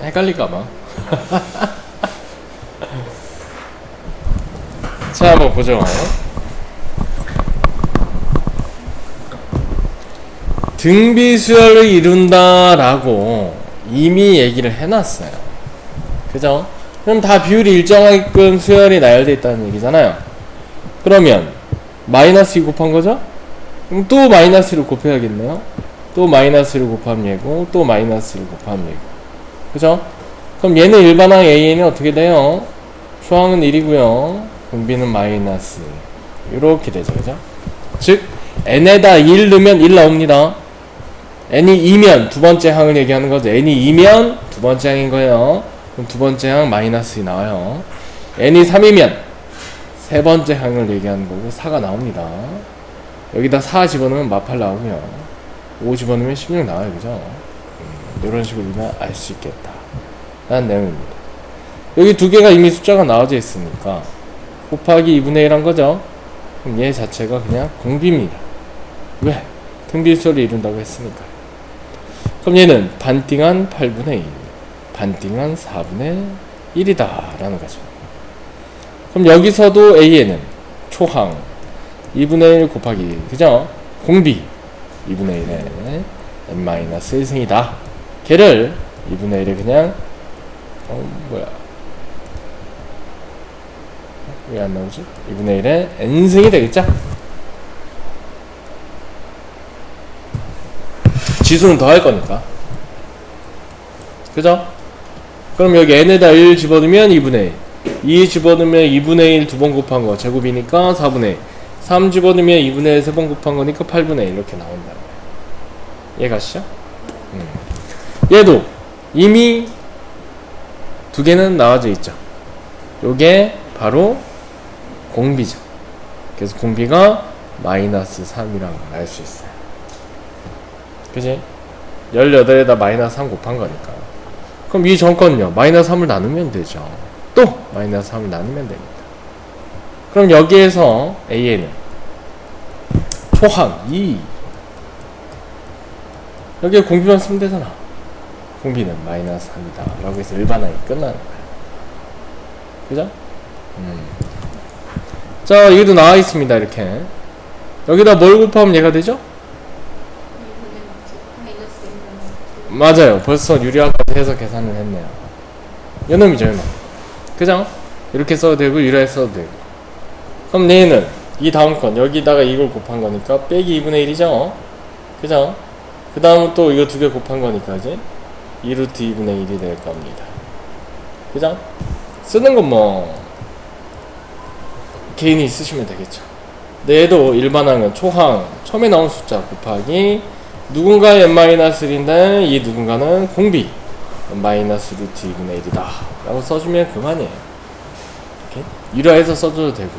헷갈릴까봐. 자, 한번 보죠. 등비수열을 이룬다라고 이미 얘기를 해놨어요. 그죠? 그럼 다 비율이 일정하게끔 수열이 나열되어 있다는 얘기잖아요. 그러면 마이너스 2 곱한 거죠? 그럼 또 마이너스를 곱해야겠네요. 또 마이너스를 곱하면 얘고, 또 마이너스를 곱하면 얘고. 그죠? 그럼 얘는 일반항 AN이 어떻게 돼요? 초항은 1이고요. 공비는 마이너스. 이렇게 되죠. 그죠? 즉, n에다 1 넣으면 1 나옵니다. n이 2면 두 번째 항을 얘기하는 거죠. n이 2면 두 번째 항인 거예요. 그럼 두 번째 항 마이너스 2 나와요. n이 3이면 세 번째 항을 얘기하는 거고 4가 나옵니다. 여기다 4 집어넣으면 마팔 나오고요. 5 집어넣으면 16 나와요. 그죠? 이런 식으로 우리가 알 수 있겠다 라는 내용입니다. 여기 두 개가 이미 숫자가 나와져 있으니까 곱하기 2분의 1 한 거죠. 그럼 얘 자체가 그냥 공비입니다. 왜? 등비수열을 이룬다고 했으니까. 그럼 얘는 반띵한 8분의 1, 반띵한 4분의 1이다 라는 거죠. 그럼 여기서도 A에는 초항 2분의 1 곱하기 1, 그죠? 공비 2분의 1에 n-1승이다. 걔를 2분의 1에 그냥 왜 안 나오지? 2분의 1에 n승이 되겠죠? 지수는 더 할 거니까. 그죠? 그럼 여기 n에다 1 집어넣으면 2분의 1. 2 집어넣으면 2분의 1 두 번 곱한 거 제곱이니까 4분의 1. 3 집어넣으면 2분의 1 세 번 곱한 거니까 8분의 1 이렇게 나온다는 거예요. 이해 가시죠? 얘도 이미 두 개는 나와져 있죠. 요게 바로 공비죠. 그래서 공비가 마이너스 3이라는 걸 알 수 있어요. 그지? 18에다 마이너스 3 곱한 거니까. 그럼 이 전건요, 마이너스 3을 나누면 되죠. 또 마이너스 3을 나누면 됩니다. 그럼 여기에서 A에는 초항 2, 여기에 공비만 쓰면 되잖아. 공비는 마이너스 3이다 라고 해서 일반항이 끝나는 거야. 그죠? 자, 여기도 나와 있습니다. 이렇게 여기다 뭘 곱하면 얘가 되죠? 맞아요. 벌써 유리화까지 해서 계산을 했네요. 요놈이죠, 요놈. 그죠? 이렇게 써도 되고 유리화 써도 되고. 그럼 얘는 이 다음 건 여기다가 이걸 곱한 거니까 빼기 2분의 1이죠. 그죠? 그 다음은 또 이거 두 개 곱한 거니까 이제 2루트 2분의 1이 될 겁니다. 그죠? 쓰는 건 뭐 개인이 쓰시면 되겠죠. 근데 얘도 일반항은 초항 처음에 나온 숫자 곱하기 누군가 n-1인데 이 누군가는 공비 마이너스 루트 2분의 1이다 라고 써주면 그만이에요. 이렇게 유리화해서 써줘도 되고.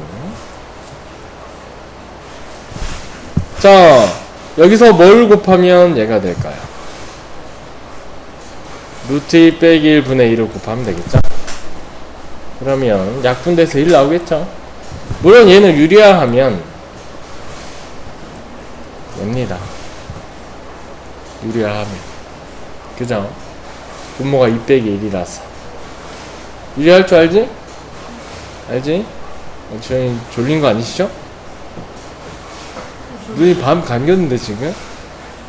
자, 여기서 뭘 곱하면 얘가 될까요? 루트 2 빼기 1분의 1을 곱하면 되겠죠? 그러면 약분돼서 1 나오겠죠? 물론 얘는 유리화하면 됩니다. 유리화하면. 그죠? 분모가 2 빼기 1이라서. 유리할 줄 알지? 알지? 저희 졸린 거 아니시죠? 눈이 밤 감겼는데 지금?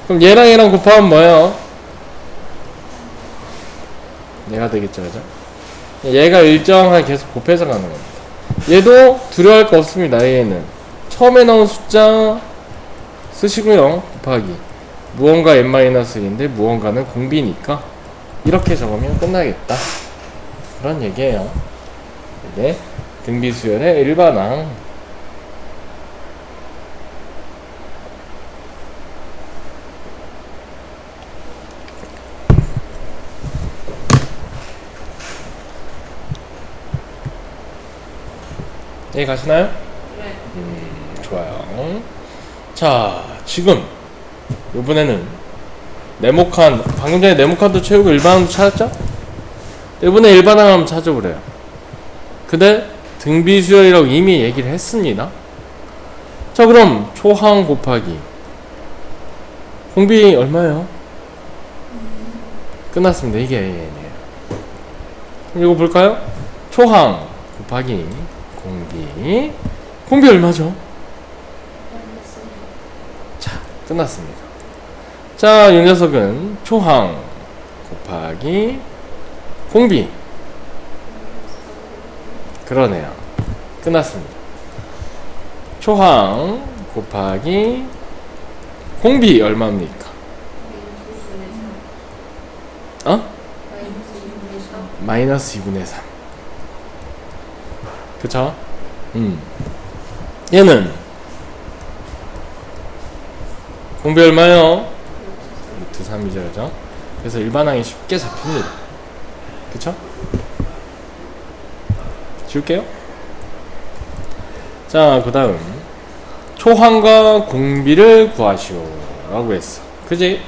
그럼 얘랑 얘랑 곱하면 뭐예요? 얘가 되겠죠, 그죠? 얘가 일정하게 계속 곱해서 가는 겁니다. 얘도 두려워할 거 없습니다. 얘는 처음에 나온 숫자 쓰시고요. 곱하기 무언가 n-1인데 무언가는 공비니까 이렇게 적으면 끝나겠다 그런 얘기예요. 이게 등비수열의 일반항. 예, 가시나요? 네. 좋아요. 자, 지금 이번에는 네모칸, 방금 전에 네모칸도 채우고 일반항도 찾았죠? 이번에 일반항 한번 찾아보래요. 근데 등비수열이라고 이미 얘기를 했습니다. 자, 그럼 초항 곱하기 공비 얼마예요? 끝났습니다. 이게 AN이에요. 이거 볼까요? 초항 곱하기 공비. 공비 얼마죠? 자, 끝났습니다. 자, 이 녀석은 초항 곱하기 공비. 그러네요. 끝났습니다. 초항 곱하기 공비 얼마입니까? 마이너스 2분의 3. 그쵸? 얘는 공비 얼마요? 루트 3이죠, 그죠? 그래서 일반항이 쉽게 잡힙니다. 그쵸? 지울게요. 자, 그 다음 초항과 공비를 구하시오 라고 했어. 그지?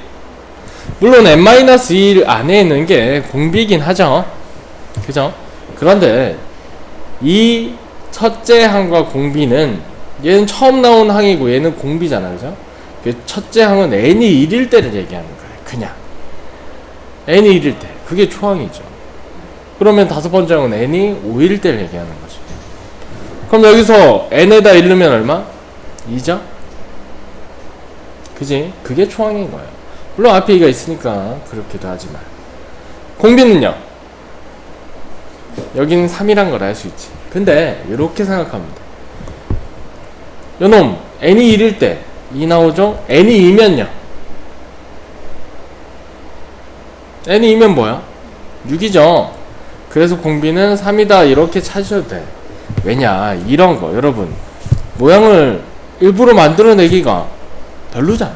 물론 n-1 안에 있는 게 공비이긴 하죠. 그죠? 그런데 이 첫째 항과 공비는 얘는 처음 나온 항이고 얘는 공비잖아. 그죠? 그 첫째 항은 n이 1일 때를 얘기하는 거예요. 그냥 n이 1일 때 그게 초항이죠. 그러면 다섯 번째 항은 n이 5일 때를 얘기하는 거죠. 그럼 여기서 n에다 1 넣으면 얼마? 2죠? 그지? 그게 초항인 거예요. 물론 앞에 2가 있으니까 그렇기도 하지만 공비는요, 여기는 3이란 걸 알 수 있지. 근데 이렇게 생각하면 돼. 요놈 n이 1일 때 2 나오죠? n이 2면요, n이 2면 뭐야? 6이죠. 그래서 공비는 3이다 이렇게 찾으셔도 돼. 왜냐, 이런 거 여러분 모양을 일부러 만들어내기가 별로잖아.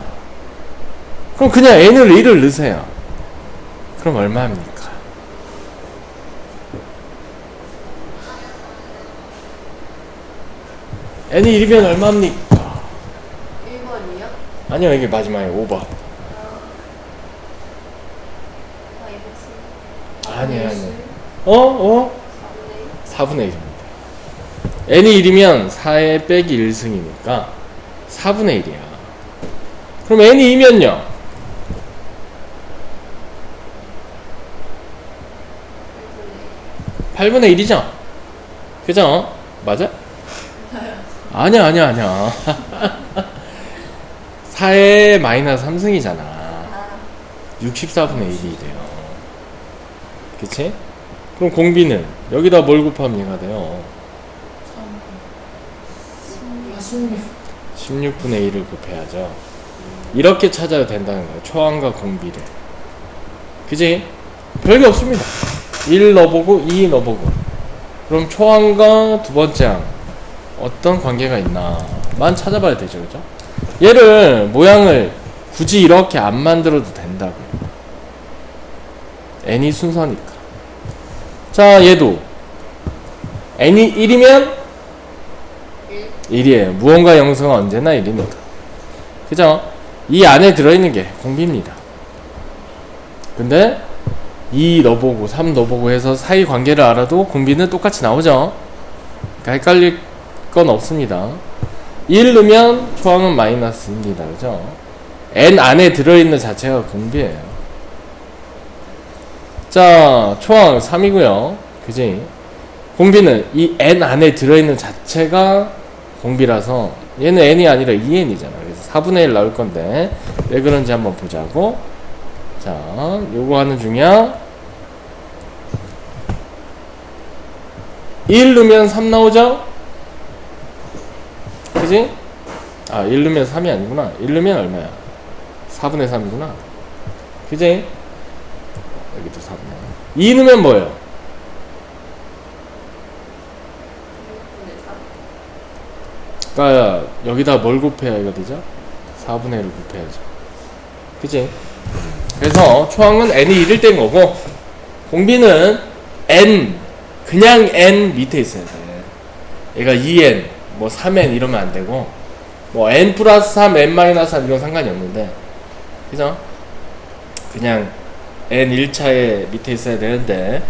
그럼 그냥 n을 1을 넣으세요. 그럼 얼마입니까? n이 1이면 얼마입니까? 1번이요? 아니요, 이게 마지막에 5번. 아니에요. 어? 4분의 1입니다. n이 1이면 4에 빼기 1승이니까 4분의 1이야. 그럼 n이 2면요? 8분의 1이죠? 그죠? 맞아? 아니야. 4에 마이너스 3승이잖아. 64분의 1이 돼요. 그치? 그럼 공비는 여기다 뭘 곱하면 얘가 돼요? 16분의 1을 곱해야죠. 이렇게 찾아야 된다는 거예요. 초항과 공비를. 그지? 별게 없습니다. 1 넣어보고 2 넣어보고. 그럼 초항과 두 번째 항 어떤 관계가 있나만 찾아봐야 되죠. 그죠? 얘를 모양을 굳이 이렇게 안 만들어도 된다고요. n이 순서니까. 자, 얘도 n이 1이면 1이에요. 무언가 영수가 언제나 1이니까. 그죠? 이 안에 들어있는 게 공비입니다. 근데 2 넣어보고 3 넣어보고 해서 사이 관계를 알아도 공비는 똑같이 나오죠. 그러니까 헷갈릴 건 없습니다. 1 넣으면 초항은 마이너스입니다. 그죠? n 안에 들어있는 자체가 공비예요. 자, 초항 3이고요. 그지? 공비는 이 n 안에 들어있는 자체가 공비라서 얘는 n이 아니라 2n이잖아. 그래서 4분의 1 나올 건데 왜 그런지 한번 보자고. 자, 요거 하는 중이야. 1 넣으면 3 나오죠? 그지? 아, 1 넣으면 3이 아니구나. 1 넣으면 얼마야? 4분의 3이구나. 그지? 여기도 4분의 2 넣으면 뭐예요? 6분의 3? 그니까 여기다 뭘 곱해야 이거 되죠? 4분의 1을 곱해야죠. 그치? 그래서 초항은 n이 1일 때인 거고 공비는 n, 그냥 n 밑에 있어야 돼. 얘가 2n, 뭐 3n 이러면 안 되고 뭐 n 플러스 3, n 마이너스 3 이건 상관이 없는데, 그죠? 그냥 n 1차에 밑에 있어야 되는데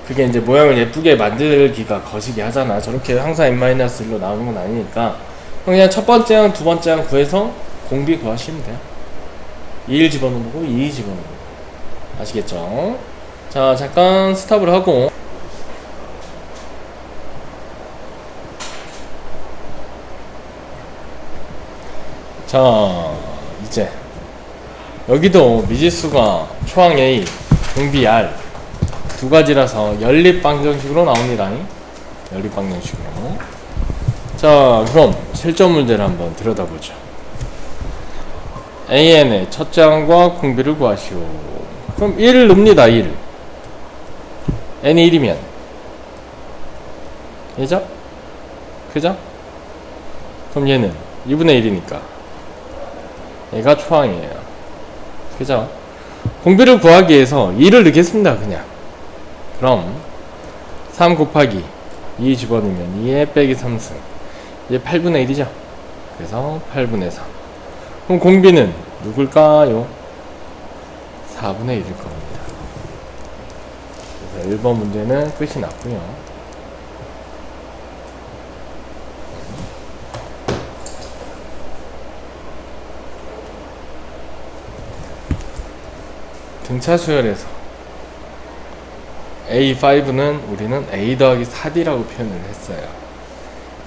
그게 이제 모양을 예쁘게 만들기가 거시기 하잖아. 저렇게 항상 n 마이너스 1로 나오는 건 아니니까 그냥 첫 번째 항, 두 번째 항 구해서 공비 구하시면 돼요. 2일 집어넣고 2 집어넣고. 아시겠죠? 자, 잠깐 스탑을 하고 자, 이제 여기도 미지수가 초항 A, 등비 R 두 가지라서 연립방정식으로 나옵니다. 연립방정식으로. 자, 그럼 실전 문제를 한번 들여다보죠. AN의 첫째 항과 공비를 구하시오. 그럼 1을 넣습니다. 1. n이 1이면 얘죠? 그죠? 그럼 얘는 2분의 1이니까 얘가 초항이에요. 그죠? 공비를 구하기 위해서 2를 넣겠습니다. 그냥. 그럼 3 곱하기 2 집어넣으면 2에 빼기 3승, 이제 8분의 1이죠. 그래서 8분의 3. 그럼 공비는 누굴까요? 4분의 1일 겁니다. 그래서 1번 문제는 끝이 났고요. 등차 수열에서 A5는 우리는 A 더하기 4D라고 표현을 했어요.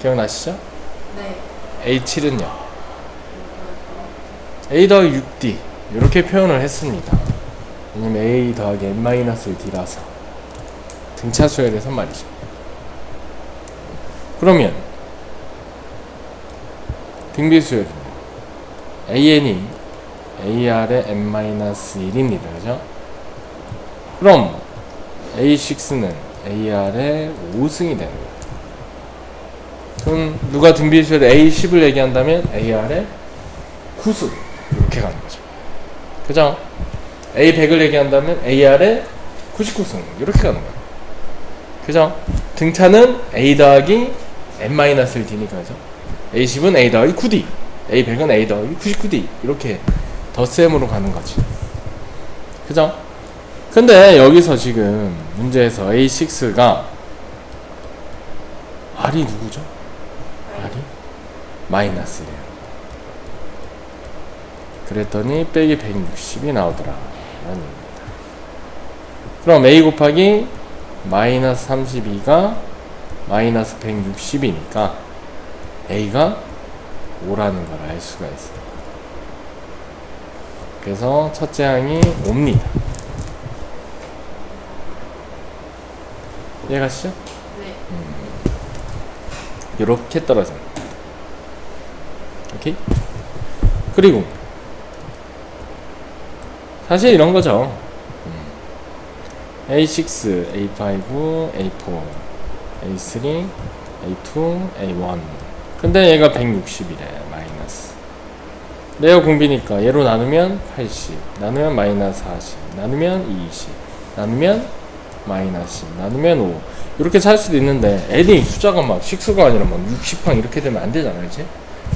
기억나시죠? 네. A7은요 A 더하기 6D 이렇게 표현을 했습니다. 왜냐면 A 더하기 N-1D라서 등차 수열에서 말이죠. 그러면 등비 수열은 AN이 AR의 N-1입니다. 그죠? 그럼 A6는 AR의 5승이 되는 거예요. 그럼 누가 등비 수열 A10을 얘기한다면 AR의 9승 이렇게 가는 거죠. 그죠? A100을 얘기한다면 AR의 99승 이렇게 가는 거예요. 그죠? 등차는 A 더하기 N-1D니까 그죠? A10은 A 더하기 9D, A100은 A 더하기 99D 이렇게 덧셈으로 가는 거지. 그죠? 근데 여기서 지금 문제에서 A6가 R이 누구죠? R이 마이너스래요. 그랬더니 빼기 160이 나오더라 라는 얘기입니다. 그럼 A 곱하기 마이너스 32가 마이너스 160이니까 A가 5라는 걸 알 수가 있어요. 그래서 첫째 항이 5입니다. 이해가시죠? 네. 이렇게 떨어집니다. 오케이? 그리고 사실 이런 거죠. A6, A5, A4, A3, A2, A1. 근데 얘가 160이래. 마이너스. 내가 공비니까 얘로 나누면 80, 나누면 마이너스 40, 나누면 20, 나누면 마이너스 10, 나누면 5 이렇게 살 수도 있는데 n이 숫자가 막 식수가 아니라 막 60항 이렇게 되면 안 되잖아. 그치?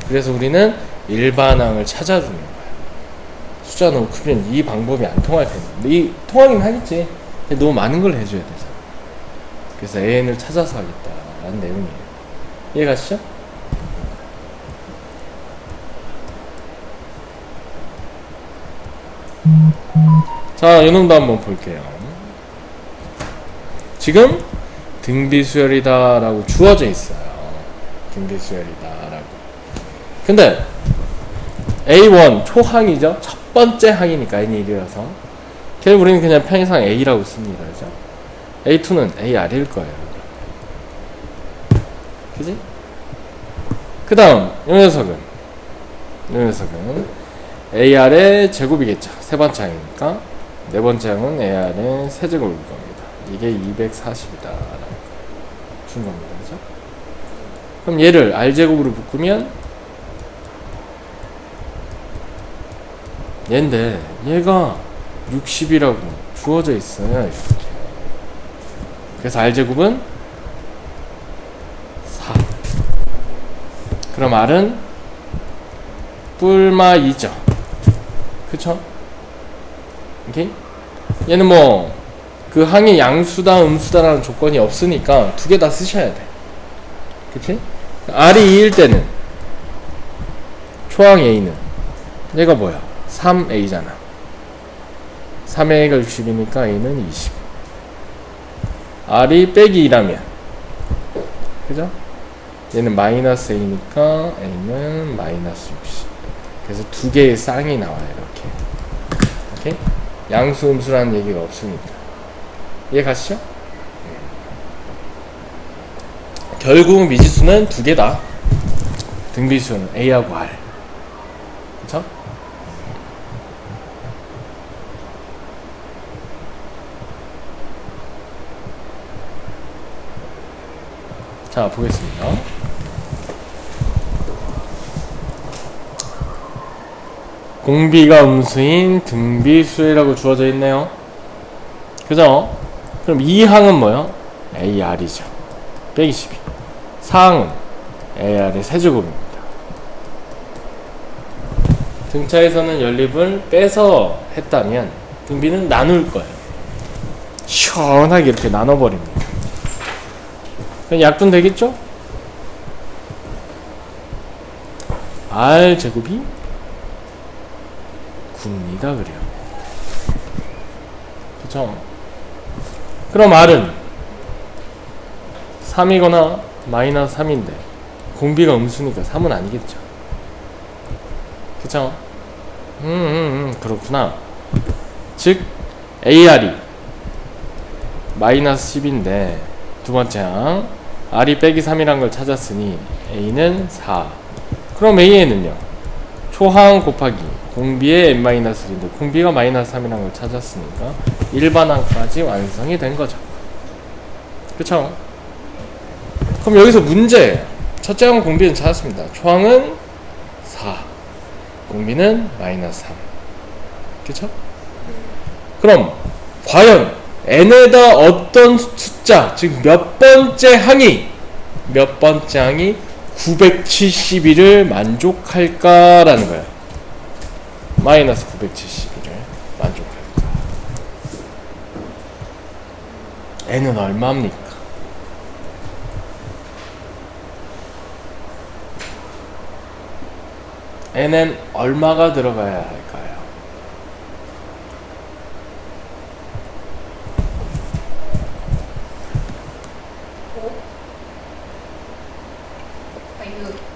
그래서 우리는 일반항을 찾아주는 거야. 숫자 너무 크면 이 방법이 안 통할 텐데 이 통하긴 하겠지. 근데 너무 많은 걸 해줘야 되잖아. 그래서 an을 찾아서 하겠다라는 내용이에요. 이해가시죠? 자, 이놈도 한번 볼게요. 지금 등비수열이다 라고 주어져 있어요. 등비수열이다 라고. 근데 A1 초항이죠. 첫 번째 항이니까 n이 1이라서 그래서 우리는 그냥 편의상 A라고 씁니다. 그죠? A2는 AR일 거예요. 그지? 그 다음 이 녀석은 AR의 제곱이겠죠. 세 번째 항이니까 네 번째 항은 AR의 세제곱일 겁니다. 이게 240이다 라고 준 겁니다. 그죠? 그럼 얘를 R제곱으로 묶으면 얘인데 얘가 60이라고 주어져 있어요. 이렇게. 그래서 R제곱은 4. 그럼 R은 뿔마 2죠. 그쵸? 오케이? 얘는 뭐 그 항이 양수다 음수다라는 조건이 없으니까 두 개 다 쓰셔야 돼. 그치? R이 2일 때는 초항 A는 얘가 뭐야? 3A잖아. 3A가 60이니까 A는 20. R이 빼기 2라면 그죠? 얘는 마이너스 A니까 A는 마이너스 60. 그래서 두 개의 쌍이 나와요. 이렇게. 오케이? 양수 음수라는 얘기가 없습니다. 이해 가시죠? 결국 미지수는 두 개다. 등비수는 A하고 R. 그쵸? 자, 보겠습니다. 공비가 음수인 등비수이라고 주어져 있네요. 그죠? 그럼 이 항은 뭐요? AR이죠. 122. 사항은 AR의 세제곱입니다. 등차에서는 연립을 빼서 했다면 등비는 나눌 거예요. 시원하게 이렇게 나눠버립니다. 그럼 약분 되겠죠? R 제곱이 9입니다. 그래요. 그쵸? 그럼 R은 3이거나 마이너스 3인데 공비가 음수니까 3은 아니겠죠. 그쵸? 그렇구나. 즉 AR이 마이너스 10인데 두 번째 항 R이 빼기 3이란 걸 찾았으니 A는 4. 그럼 A에는요 초항 곱하기 공비의 n-1인데 공비가 마이너스 3이란 걸 찾았으니까 일반항까지 완성이 된 거죠. 그쵸? 그럼 여기서 문제예요. 첫째 항은 공비는 찾았습니다. 초항은 4, 공비는 마이너스 3. 그쵸? 그럼 과연 n에다 어떤 숫자, 즉 몇 번째 항이 971을 만족할까라는 거예요. 마이너스 971을 만족할까. n은 얼마입니까? n은 얼마가 들어가야 할까요? 아이고.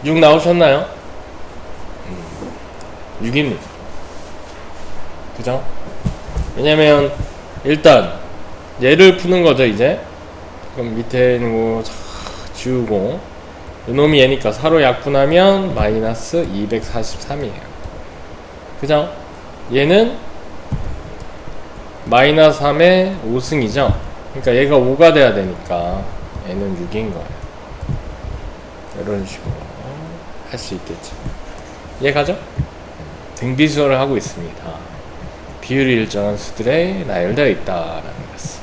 6 나오셨나요? 6입니다. 그죠? 왜냐면 일단 얘를 푸는 거죠. 이제 그럼 밑에 있는 거 지우고 요놈이 얘니까 4로 약분하면 마이너스 243이에요. 그죠? 얘는 마이너스 3의 5승이죠. 그러니까 얘가 5가 돼야 되니까 얘는 6인 거예요. 이런 식으로 할 수 있겠죠. 이해가죠? 등비수를 하고 있습니다. 비율이 일정한 수들에 나열되어 있다라는 것을.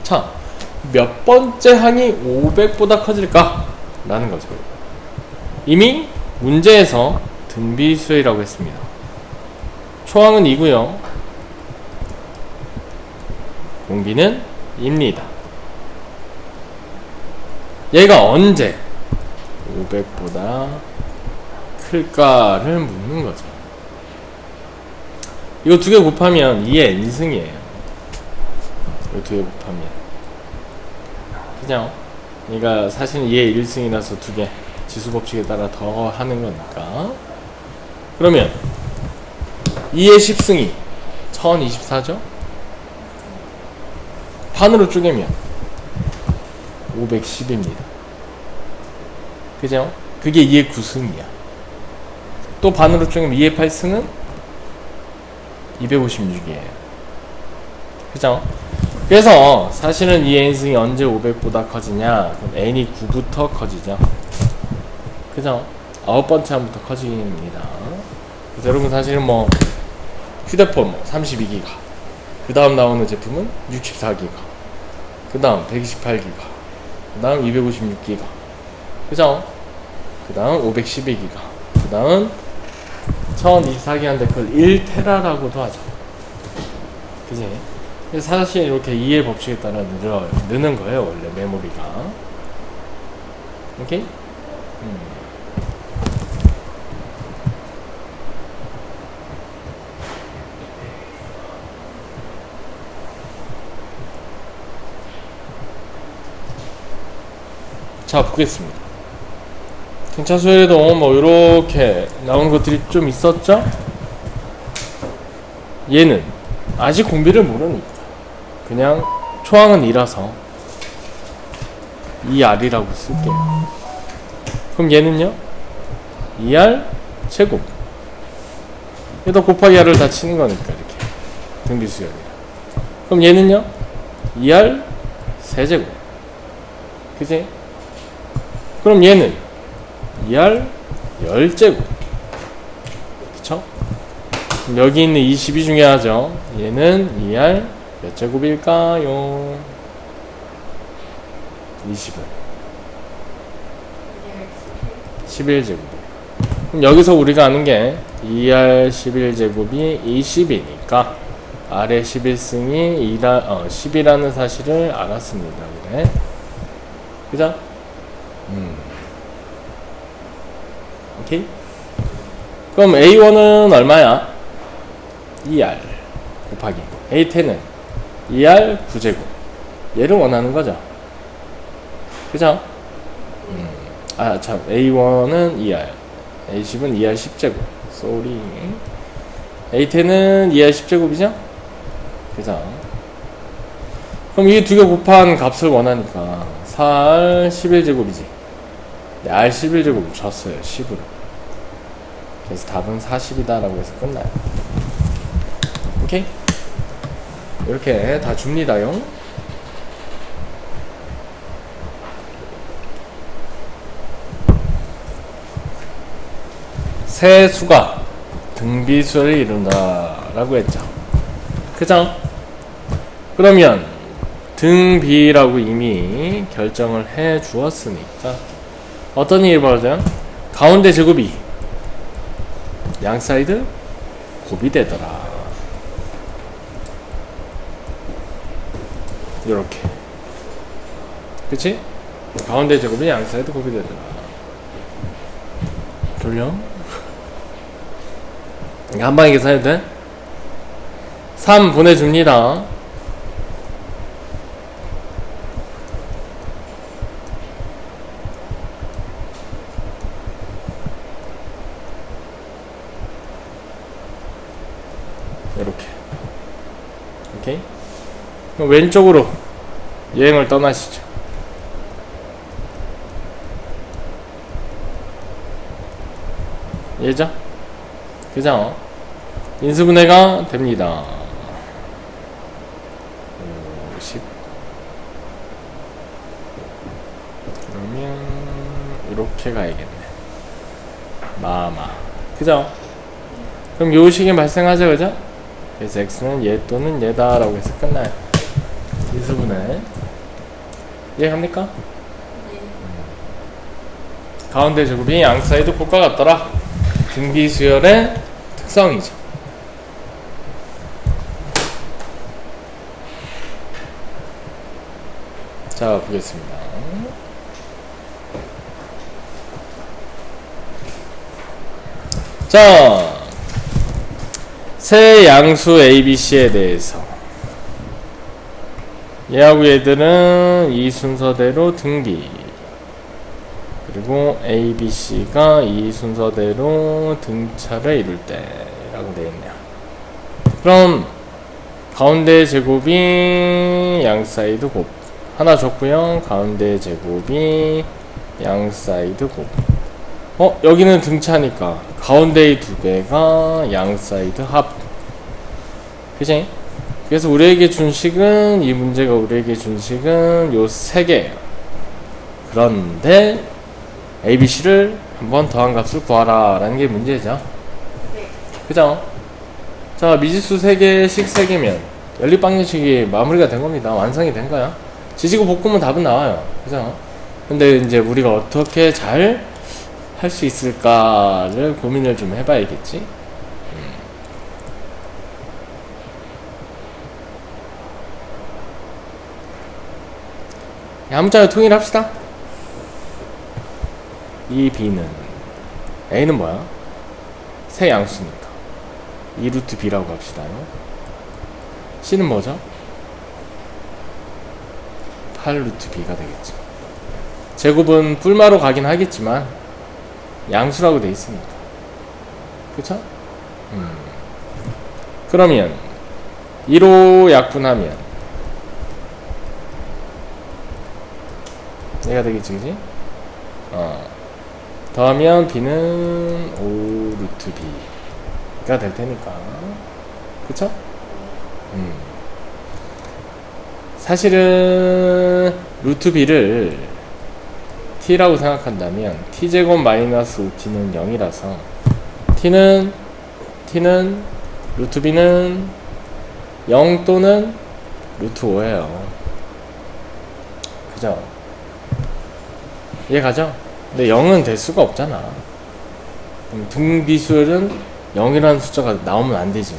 자, 몇 번째 항이 500보다 커질까? 라는 거죠. 이미 문제에서 등비수이라고 했습니다. 초항은 2고요. 공비는 2입니다. 얘가 언제 500보다 클까를 묻는 거죠. 이거 두 개 곱하면 2의 n승이에요. 이거 두 개 곱하면. 그죠? 그러니까 사실은 2의 1승이라서 두 개 지수법칙에 따라 더 하는 거니까. 그러면 2의 10승이 1024죠? 반으로 쪼개면 510입니다. 그죠? 그게 2의 9승이야. 또 반으로 쪼개면 2의 8승은 256이에요. 그죠? 그래서 사실은 2의 n승이 언제 500보다 커지냐? 그럼 n이 9부터 커지죠. 그죠? 9번째 항부터 커집니다. 그래서 여러분 사실은 뭐 휴대폰 32기가, 그 다음 나오는 제품은 64기가, 그 다음 128기가, 그 다음 256기가, 그죠? 그 다음 512기가, 그 다음 1024기가인데 그걸 1테라라고도 하죠. 그지? 사실 이렇게 2의 법칙에 따라 느는 거예요, 원래 메모리가. 오케이? 자, 보겠습니다. 등차 수열에도 뭐 이렇게 나오는 것들이 좀 있었죠? 얘는 아직 공비를 모르니까 그냥 초항은 2라서 2r이라고 쓸게요. 그럼 얘는요? 2r 제곱. 얘도 곱하기 r을 다 치는 거니까 이렇게 등비 수열이라. 그럼 얘는요? 2r 세제곱. 그지? 그럼 얘는 2r 10제곱. 그쵸? 그럼 여기 있는 20이 중요하죠. 얘는 2r 몇 제곱일까요? 20은 11제곱. 그럼 여기서 우리가 아는 게 2r 11제곱이 20이니까 r의 11승이 10이라는 사실을 알았습니다. 그래? 그죠? 오케이? 그럼 A1은 얼마야? 2R 곱하기 A10은 2R 9제곱. 얘를 원하는 거죠. 그죠? 아, 참. A1은 2R, A10은 2R 10제곱. 쏘리. A10은 2R 10제곱이죠? 그죠? 그럼 이 두 개 곱한 값을 원하니까 4R 11제곱이지. R 11제곱 줬어요. 10으로. 그래서 답은 40이다라고 해서 끝나요. 오케이? 이렇게 다 줍니다요. 세 수가 등비수를 이룬다 라고 했죠. 그죠? 그러면 등비라고 이미 결정을 해 주었으니까 어떤 일이 벌어져요? 가운데 제곱이 양 사이드 곱이 되더라. 요렇게. 그치? 가운데 제곱이 양 사이드 곱이 되더라. 돌려? 한 방에 계산해도 돼? 3 보내줍니다. 이렇게. 오케이? 그럼 왼쪽으로 여행을 떠나시죠. 얘죠? 그죠? 인수분해가 됩니다. 50. 그러면 이렇게 가야겠네. 마마. 그죠? 그럼 요 식이 발생하죠, 그죠? 그래서 x는 얘 또는 얘다 라고 해서 끝나요. 인수분해. 이해갑니까? 네. 가운데 제곱이 양 사이드 곱과 같더라. 등비수열의 특성이죠. 자, 보겠습니다. 자, 세 양수 ABC에 대해서 얘하고 얘들은 이 순서대로 등비, 그리고 ABC가 이 순서대로 등차를 이룰 때라고 되어있네요. 그럼 가운데 제곱이 양 사이드 곱 하나 줬고요. 가운데 제곱이 양 사이드 곱. 여기는 등차니까 가운데의 두 개가 양 사이드 합. 그치? 그래서 우리에게 준 식은, 이 문제가 우리에게 준 식은 요 세 개예요. 그런데 ABC를 한번 더한 값을 구하라 라는 게 문제죠. 네. 그죠? 자, 미지수 3개씩 3개면 연립방정식이 마무리가 된 겁니다. 완성이 된 거야. 지지고 볶으면 답은 나와요. 그죠? 근데 이제 우리가 어떻게 잘 할 수 있을까를 고민을 좀 해봐야겠지. 아무짝에 통일합시다. 이 B는, A는 뭐야? 세 양수니까 2루트 B라고 합시다요. C는 뭐죠? 8루트 B가 되겠죠. 제곱은 뿔마로 가긴 하겠지만 양수라고 돼 있으니까. 그쵸? 그러면 2로 약분하면 얘가 되겠지, 그지? 더하면 b는 5 루트 b가 될 테니까. 그쵸? 사실은 루트 b를 t라고 생각한다면 t제곱 마이너스 5t는 0이라서 t는 루트 b는 0 또는 루트 5예요. 그죠? 이해가죠? 근데 0은 될 수가 없잖아. 등비수열은 0이라는 숫자가 나오면 안 되지.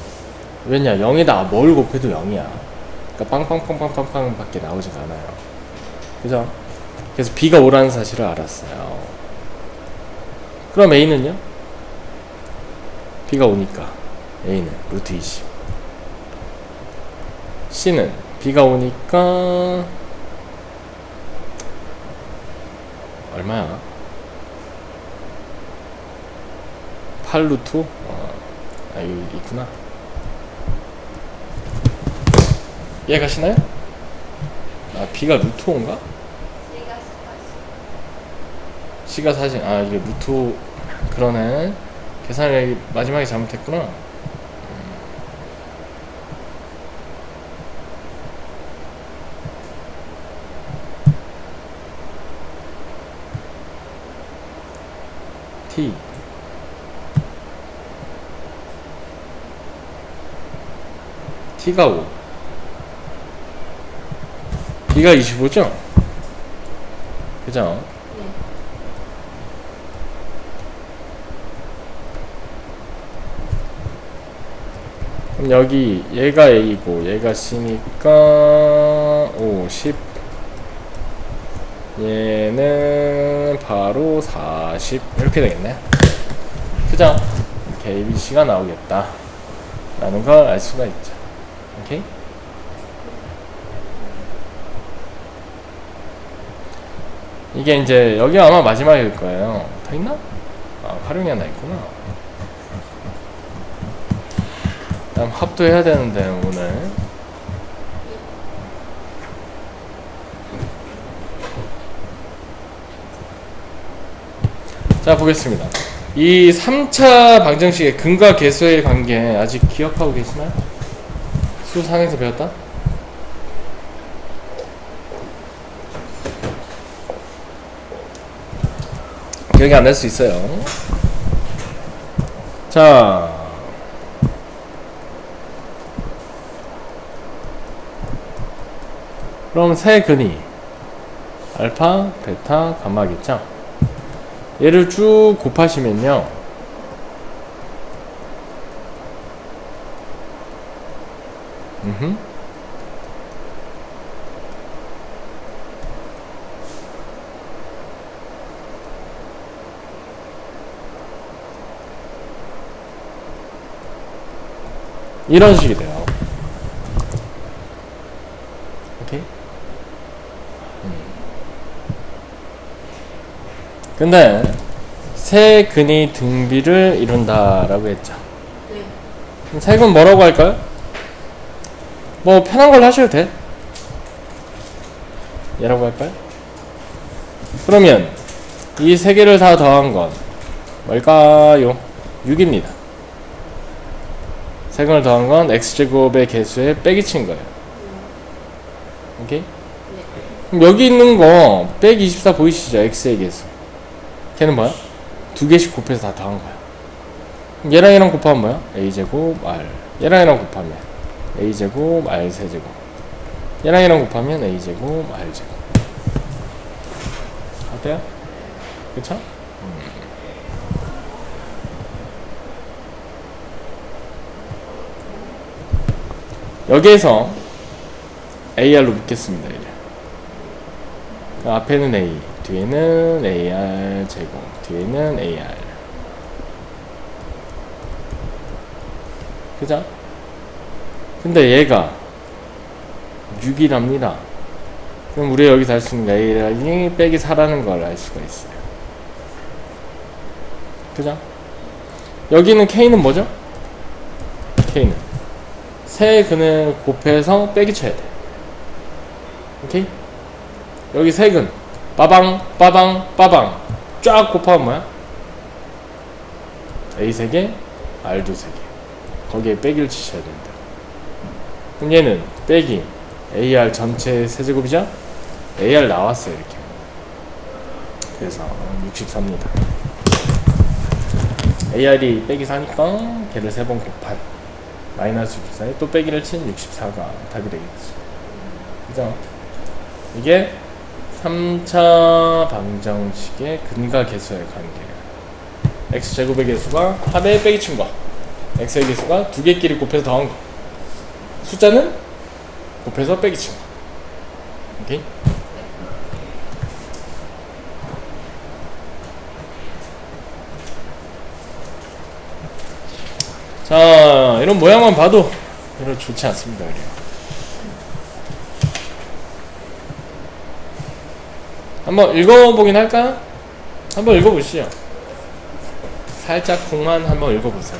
왜냐? 0에다 뭘 곱해도 0이야. 그러니까 빵빵빵빵빵빵 밖에 나오지가 않아요. 그죠? 그래서 b가 5라는 사실을 알았어요. 그럼 a는요? b가 5니까 a는 루트 20. c는 b가 5니까 얼마야? 8 루트 5? 여기 있구나. 이해가시나요? b가 루트 5인가? c가 40. 이게 루트 5. 그러네. 계산을 마지막에 잘못했구나. t t가 5 b가 25죠? 그죠? 그럼 여기 얘가 a고 얘가 c니까 5, 10 얘는 바로 40 이렇게 되겠네. 그죠? 이렇게 ABC가 나오겠다 라는 걸 알 수가 있죠. 오케이? 이게 이제 여기가 아마 마지막일 거예요. 더 있나? 활용이 하나 있구나. 다음 합도 해야 되는데 오늘 자 보겠습니다. 이 3차 방정식의 근과 계수의 관계 아직 기억하고 계시나요? 수상에서 배웠다? 기억이 안 날 수 있어요. 자 그럼 세 근이 알파, 베타, 감마겠죠? 얘를 쭉 곱하시면요 이런 식이 돼요. 오케이? 근데 세 근이 등비를 이룬다라고 했죠. 그럼 세 근 뭐라고 할까요? 뭐 편한 걸로 하셔도 돼. 얘라고 할까요? 그러면 이 세 개를 다 더한 건 뭘까요? 6입니다. 세 근을 더한 건 x제곱의 개수에 빼기 친 거예요. 오케이? 그럼 여기 있는 거 빼기 24 보이시죠? x의 개수. 걔는 뭐야? 두 개씩 곱해서 다 더한 거야. 그럼 얘랑 얘랑 곱하면 뭐야? a제곱 r. 얘랑 얘랑 곱하면 a제곱 r 세제곱. 얘랑 얘랑 곱하면 a제곱 r제곱. 어때요? 그쵸? 여기에서 AR로 묶겠습니다. 이제. 앞에는 A, 뒤에는 AR 제곱, 뒤에는 AR. 그죠? 근데 얘가 6이랍니다. 그럼 우리가 여기서 알 수 있는 A라니 빼기 4라는 걸 알 수가 있어요. 그죠? 여기는 K는 뭐죠? K는 세 근을 곱해서 빼기 쳐야 돼. 오케이? 여기 세 근 빠방 빠방 빠방 쫙 곱하면 뭐야? A 3개, R도 3개. 거기에 빼기를 치셔야 됩니다. 그럼 얘는 빼기 AR 전체 세제곱이죠? AR 나왔어요 이렇게. 그래서 64입니다. AR이 빼기 4니까 걔를 3번 곱한 마이너스 64에 또 빼기를 친 64가 답이 되겠지. 그죠? 이게 3차 방정식의 근과 개수의 관계예요. x제곱의 개수가 합의 빼기 친 거, x의 개수가 두 개끼리 곱해서 더한 거, 숫자는 곱해서 빼기 친 거. 오케이? 자, 이런 모양만 봐도 별로 좋지 않습니다. 그래요. 한번 읽어보긴 할까요? 한번 읽어보시죠. 살짝 콩만 한번 읽어보세요.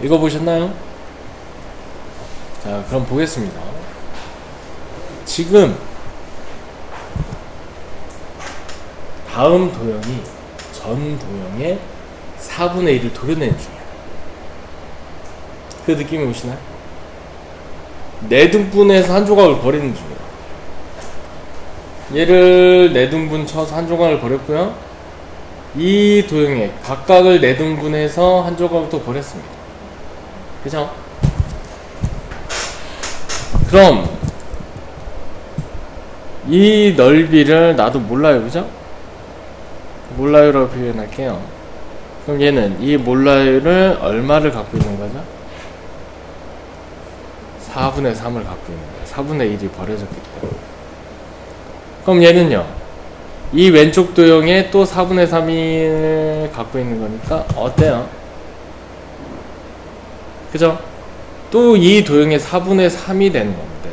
읽어보셨나요? 자, 그럼 보겠습니다. 지금 다음 도형이 전 도형의 4분의 1을 도려내는 중이야. 그 느낌이 오시나요? 내등분해서 한 조각을 버리는 중이야. 얘를 내등분 쳐서 한 조각을 버렸고요. 이 도형의 각각을 내등분해서 한 조각을 또 버렸습니다. 그죠? 그럼 이 넓이를 나도 몰라요. 그죠? 몰라요라고 표현할게요. 그럼 얘는 이 몰라요를 얼마를 갖고 있는 거죠? 4분의 3을 갖고 있는 거예요. 4분의 1이 버려졌기 때문에. 그럼 얘는요, 이 왼쪽 도형에 또 4분의 3을 갖고 있는 거니까 어때요? 그죠? 또 이 도형의 4분의 3이 되는 겁니다.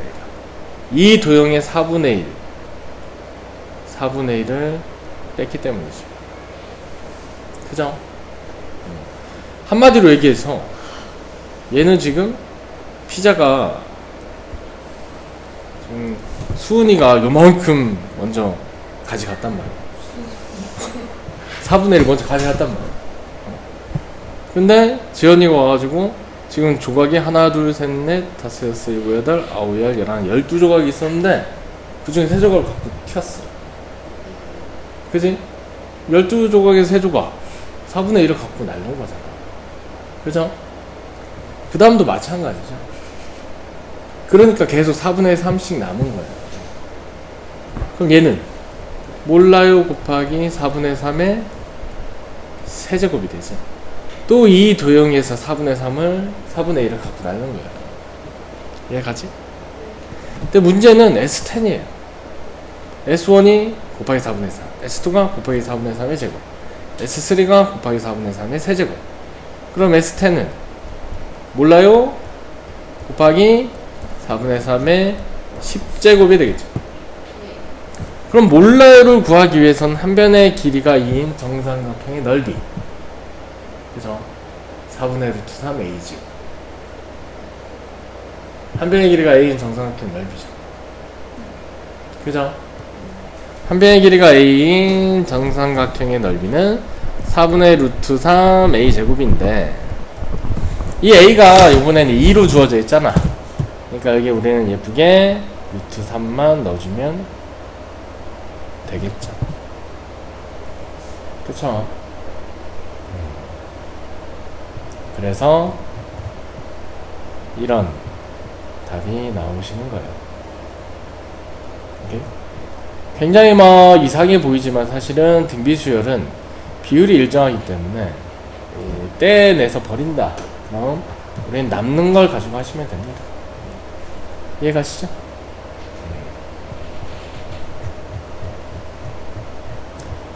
이 도형의 4분의 1 4분의 1을 뺐기 때문이죠. 그죠? 한마디로 얘기해서 얘는 지금 피자가 지금 수은이가 요만큼 먼저 가져갔단 말이야. 4분의 1 먼저 가져갔단 말이야. 근데 지연이가 와가지고 지금 조각이 하나, 둘, 셋, 넷, 다섯, 여섯, 일곱, 여덟, 아홉, 열, 열한, 12조각이 있었는데 그 중에 3조각을 갖고 튀었어. 그지? 12조각에서 3조각 4분의 1을 갖고 날린 거잖아. 그죠? 그 다음도 마찬가지죠. 그러니까 계속 4분의 3씩 남은 거예요. 그럼 얘는 몰라요 곱하기 4분의 3의 세제곱이 되죠. 또 이 도형에서 4분의 3을 4분의 1을 갖고 날린 거예요. 이해가지? 근데 문제는 S10이에요. S1이 곱하기 4분의 3, S2가 곱하기 4분의 3의 제곱, S3가 곱하기 4분의 3의 세제곱. 그럼 S10은 몰라요 곱하기 4분의 3의 10제곱이 되겠죠. 그럼 몰라요를 구하기 위해선 한 변의 길이가 2인 정삼각형의 넓이, 그죠? 4분의 루트 3 A지. 한 변의 길이가 A인 정삼각형 넓이죠. 그죠? 한 변의 길이가 A인 정삼각형의 넓이는 4분의 루트 3 A 제곱인데, 이 A가 이번에는 2로 주어져 있잖아. 그러니까 여기 우리는 예쁘게 루트 3만 넣어주면 되겠죠. 그쵸? 그래서 이런 답이 나오시는 거예요. 오케이? 굉장히 뭐 이상해 보이지만 사실은 등비 수열은 비율이 일정하기 때문에 떼내서 버린다. 그럼 우리는 남는 걸 가지고 하시면 됩니다. 이해가시죠?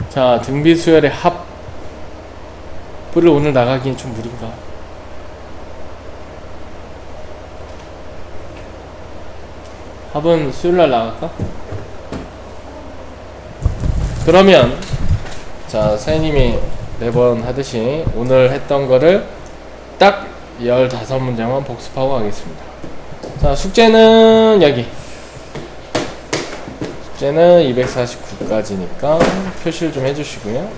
자, 등비 수열의 합을 오늘 나가기엔 좀 무리인가? 합은 수요일날 나갈까? 그러면 자, 사장님이 매번 하듯이 오늘 했던 거를 딱 15문장만 복습하고 가겠습니다. 자, 숙제는 여기. 숙제는 249까지니까 표시를 좀 해주시고요.